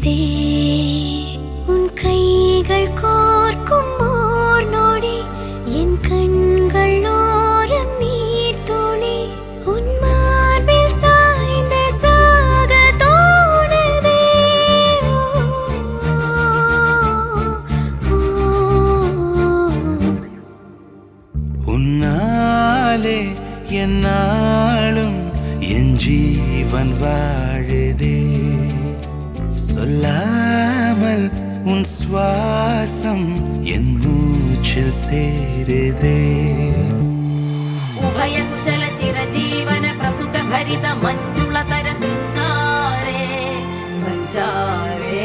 தூண்டுதே உன் கைகள் கோர்க்கும் ஓர் நொடி என் கண்கள் ஓரம் நீர் துளி உன் மார்பில் சாய்ந்த சாக தோணுதே உன்னாலே என்னாலும் என் ஜீவன் வாழுதே சொல்லாமல் உன் சுவாசம் என் மூச்சில் சேருதே उभय कुशल चिरजीवन प्रसुख भरित मंजुलतर शृंगारे संचारे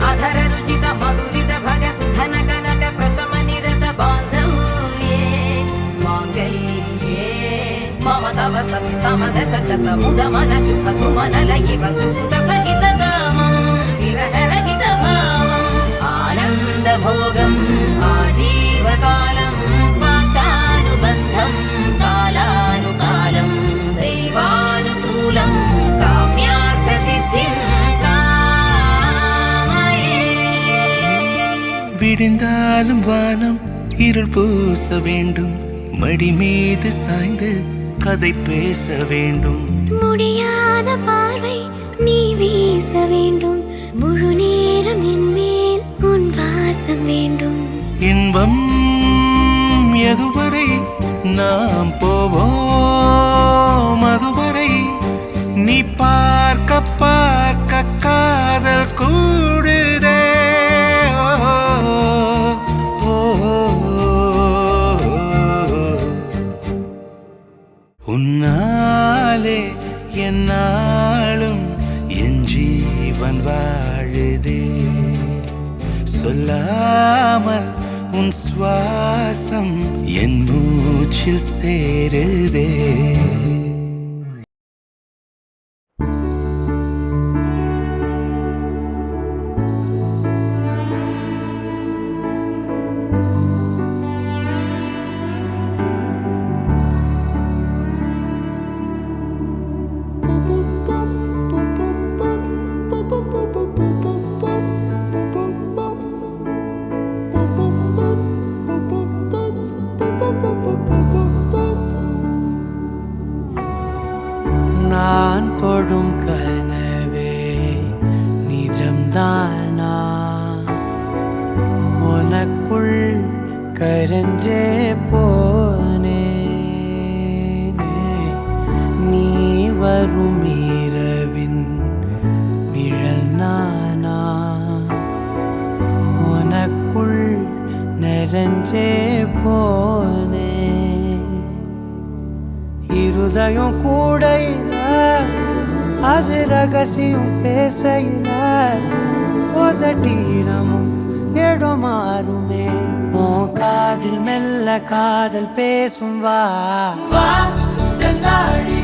अधर रुचित मधुरित भग सुधन कनक प्रशम निरत बांधव्ये मांगल्ये मम तव सति समदश शत मुद मन शुभ सुमन लयिव सुसुत सहित कामं विरह रहित भावम् आनंद भोगम् आजीवकालम् पाशानुबन्धं कालानुकालं दैवानुकूलं काम्यार्थ सिद्धिं कामये விடிந்தாலும் வானம் இருள் பூச வேண்டும் மடி மீது சாய்ந்து கதை பேச வேண்டும் முடியாத பார்வை நீ வீச வேண்டும் முழு நேரம் என் மேல் உன் வாசம் வேண்டும் இன்பம் எதுவரை நாம் போவோம் அதுவரை நீ பார்க்க பார்க்க காதல் கூடுதே உன்னாலே என்னாலும் என் ஜீவன் வாழுதே சொல்லாமல் உன் சுவாசம் என் மூச்சில் சேருதே நான் தொடும் கனவே நிஜம்தானா உனக்குள் கரஞ்சே போனேனே நீ வரும் இரவின் நிழல் நானா உனக்குள் நிறைஞ்சே போனே இருதயம் கூடையில அது ரகசியம் பேசையில உதட்டீரமும் இடம் மாறுமே உன் காதில் மெல்ல காதல் பேசும் வா வா செந்தாழி